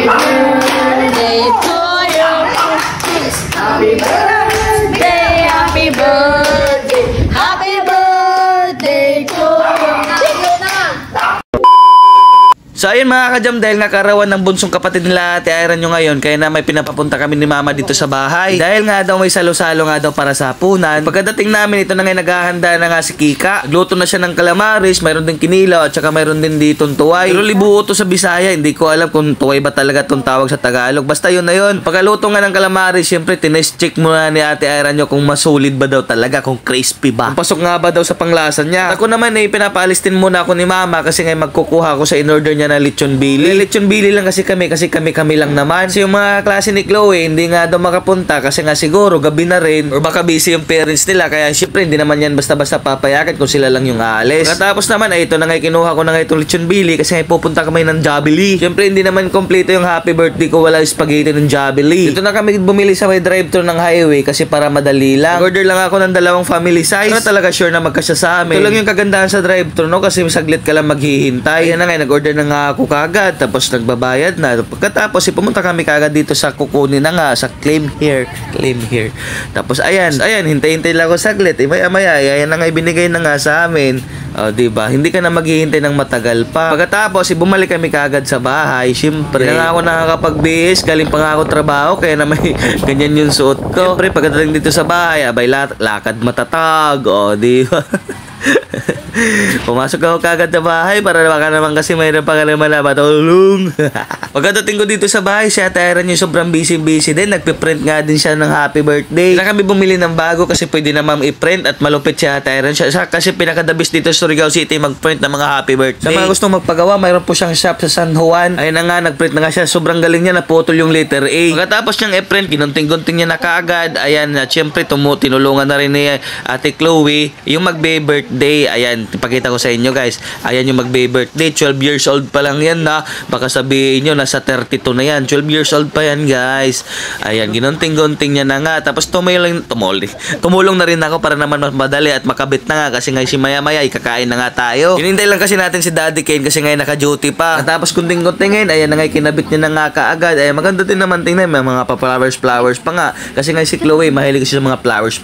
birthday to you. Happy birthday, happy birthday, happy birthday to you. So ayun mga kajam, dahil nga karawan ng bunsong kapatid nila Ate Ira nyo ngayon, kaya na may pinapapunta kami ni Mama dito sa bahay. Dahil nga daw may salo-salo nga daw para sa hapunan. Pagkadating namin, ito na nga naghahanda na nga si Kika. Gluto na siya ng calamaris, mayroon din kinilaw at saka mayroon din ditong tuway. Pero libuo to sa Bisaya, hindi ko alam kung tuway ba talaga itong tawag sa Tagalog. Basta yun na yun. Pagkaluto nga ng calamaris, syempre tinest-check muna ni Ate Ira nyo kung masulid ba daw talaga, kung crispy ba. Kung pasok nga ba daw sa panglasa niya. Ako naman pinapaalistin muna ako ni Mama kasi nga magkukuha ako sa in-order niya na lechon bili. Lechon bili lang kasi kami lang naman. So yung mga klase ni Chloe hindi nga daw makapunta kasi nga siguro gabi na rin or baka busy yung parents nila, kaya syempre hindi naman yan basta-basta papayagan kung sila lang yung aalis. Katapos naman ay ito na nga kinuha ko na nga itong lechon bili kasi nga pupunta kami ng Jollibee. Syempre hindi naman kompleto yung happy birthday ko wala spaghetti ng Jollibee. Dito na kami bumili sa may drive-thru ng highway kasi para madali lang. Order lang ako ng 2 family size. Pero talaga sure na magkasya sa amin. Ito lang yung kagandahan sa drive-thru, no, kasi saglit ka lang maghihintay. Yan na nga, nag-order na nga ako kagad, tapos nagbabayad na. Pagkatapos pumunta kami kagad dito sa kukunin na nga sa claim here. Tapos ayan, hintay-hintay lang ako saglit. Maya-maya, ayan na nga ibinigay na nga sa amin. Diba? Hindi ka na maghihintay ng matagal pa. Pagkatapos bumalik kami kagad sa bahay. Siyempre, hindi na ako nakakapagbihis, galing pa nga ako trabaho kaya na may ganyan yung suot ko. Siyempre, pagdating dito sa bahay, abay lakad matatag. Diba? Pumasok ako kagad sa bahay para baka naman kasi mayroon pa ka naman na matulong. Pagkadating ko dito sa bahay, si Ate Ira niyo sobrang busy din. Nagpiprint nga din siya ng happy birthday. Kaya kami bumili ng bago kasi pwede naman i-print at malupit si Ate Ira. Siya kasi pinakadabis dito sa Surigao City mag-print ng mga happy birthday. Sa mga gustong magpagawa, mayroon po siyang shop sa San Juan. Ayun na nga, nag-print na nga siya. Sobrang galing niya, naputol yung letter A. Pagkatapos niyang i-print, ginunting-gunting niya na kaagad. Ayan, at syempre tinulungan na rin ni Ate Chloe yung magbe-birthday. Ayan, ipakita ko sa inyo guys. Ayan yung magbe-birthday. 12 years old pa lang yan na. Baka sabihin nyo, nasa 32 na yan. 12 years old pa yan guys. Ayan, ginunting-gunting niya na nga. Tapos tumulong na rin ako para naman mas madali at makabit na nga. Kasi nga si maya-maya, ikakain na nga tayo. Hinintay lang kasi natin si Daddy Kane kasi ngayon naka-duty pa. Tapos gunting-guntingin, ayan na nga, kinabit niya na nga kaagad. Ayan, maganda din naman tingnan. May mga flowers pa nga. Kasi nga si Chloe, mahilig kasi sa mga flowers.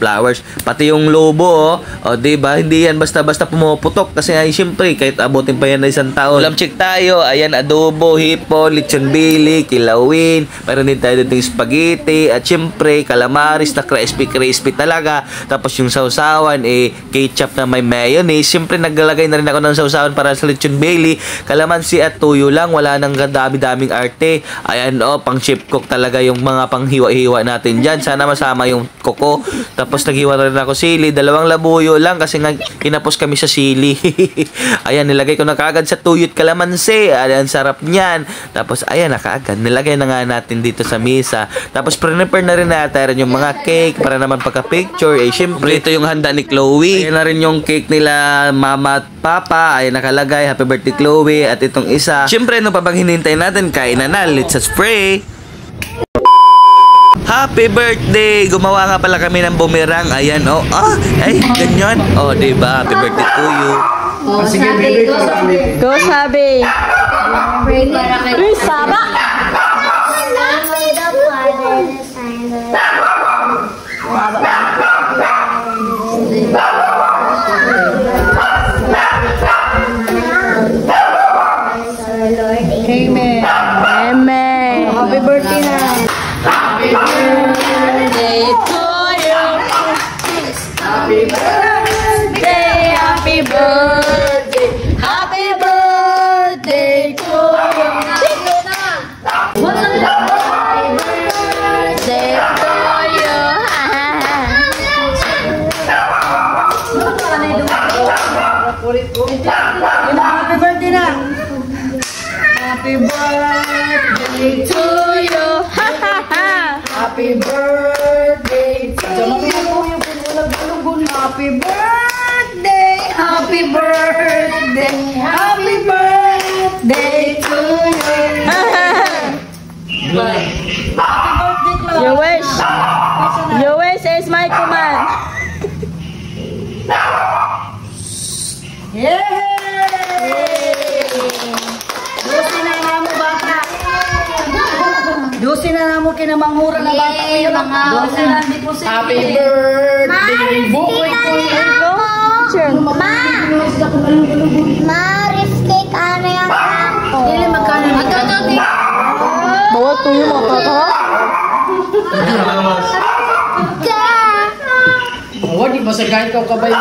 Pati yung lobo, diba? Hindi yan basta-basta pumuputok kasi ay syempre kahit abutin pa yan na isang taon. Ulam check tayo, ayan, adobo, hipon, lechon bili, kilawin, mayroon din tayo dito yung spaghetti at syempre calamaris na crispy talaga. Tapos yung sausawan ketchup na may mayonnaise. Syempre naglalagay na rin ako ng sausawan para sa lechon bili, kalamansi at tuyo lang, wala nang dami-daming arte. Ayan pang chef cook talaga yung mga panghiwa-hiwa natin dyan. Sana masama yung koko. Tapos naghiwa na rin ako sili, 2 labuyo lang kasi nga kinapos kami sa sili. Ayan, nilagay ko na kaagad sa tuyot kalamansi. Ayan, sarap niyan. Tapos, ayan na kaagad. Nilagay na nga natin dito sa mesa. Tapos, prepare na rin natin yung mga cake para naman pagka-picture. Syempre, ito yung handa ni Chloe. Ayan na rin yung cake nila Mama at Papa. Ayan, nakalagay. Happy birthday, Chloe. At itong isa. Syempre, ano pa bang hinintay natin? Kain na. Let's spray. Happy birthday! Gumawa nga pala kami ng boomerang. Ayan, ganyan. Diba? Happy birthday to you. Go sabi. Uy, saba! Amen. Amen. Happy birthday na. Happy birthday to you. Happy birthday, happy birthday, happy birthday to you. Happy birthday to you. Happy birthday na. Happy birthday to you. Happy birthday to you. Happy birthday. Happy birthday. Happy birthday to you. Happy birthday, your wish. Your wish is my command. Yay! Gusto na nga mo bata. 12 na mo kinamanghura na bata. Yay, mga 12 na deposit. Happy birthday. Bukoy ko Ma-riff cake ano yung ako? Dili magkano ni ka? Bawat to yung mga tata. Di ba sa guide ko kabay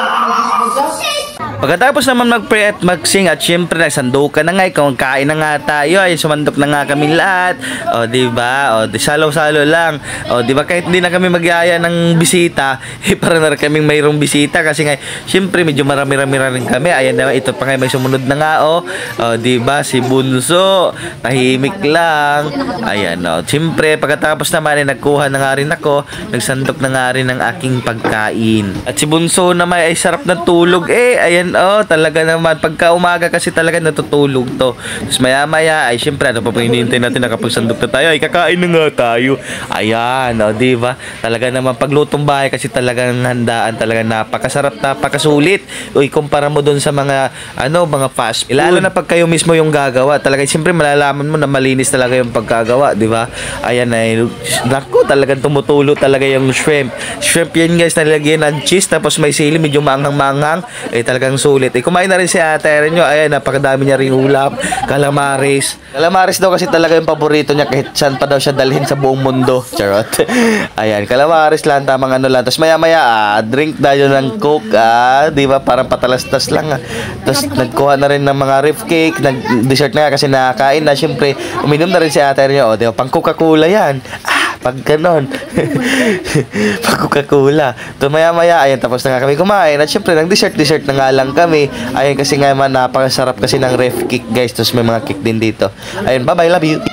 Pagkatapos naman mag-pray at mag-sing at syempre nagsandukan na nga, kung kain na nga tayo, ay sumandok na nga kami lahat. O diba? O di salo-salo lang. O diba kahit hindi na kami magyaya ng bisita, para na rin kaming mayroong bisita kasi nga syempre medyo marami-rami rin kami. Ayan na, ito pa kayo may sumunod na nga o. O diba? Si Bunso, tahimik lang. Ayan o. Syempre pagkatapos naman ay nagkuha na nga rin ako, nagsandok na nga rin ng aking pagkain. At si Bunso naman ay sarap na tulog ayan talaga naman pagka umaga kasi talaga natutulog to. Tapos maya maya ay syempre ano pa hinihintay natin, nakapagsandok na tayo, ay kakain na nga tayo. Ayan diba? Talaga naman paglutong bahay kasi talagang handaan talaga napakasarap, napakasulit. Kumpara mo dun sa mga mga fast food. Lalo na pag kayo mismo yung gagawa, talaga syempre malalaman mo na malinis talaga yung pagkagawa, diba? Ayan ay naku, talagang tumutulo talaga yung shrimp. Shrimp yan guys, nalagyan ng cheese tapos may sili, medyo maanghang-maanghang. Talagang sulit. Kumain na rin si ate nyo. Ayan, napakadami niya ring ulam. Calamares. Calamares daw kasi talaga yung paborito niya kahit saan pa daw siya dalhin sa buong mundo. Charot. Ayan, calamares lang, tamang lang. Tapos maya-maya, drink tayo ng Coke. Di ba? Parang patalastas lang. Tapos nagkuha na rin ng mga reef cake. Nag-dessert na kasi nakakain na. Siyempre, uminom na rin si ate nyo. Di ba? Pang Coca-Cola yan. Pag ganon. Pag Coca-Cola. Maya-maya, ayan, tapos na nga kami kumain. At syempre, nag-dessert na nga lang kami. Ayun, kasi nga napakasarap kasi ng ref cake, guys. Tapos may mga cake din dito. Ayun, bye-bye, love you.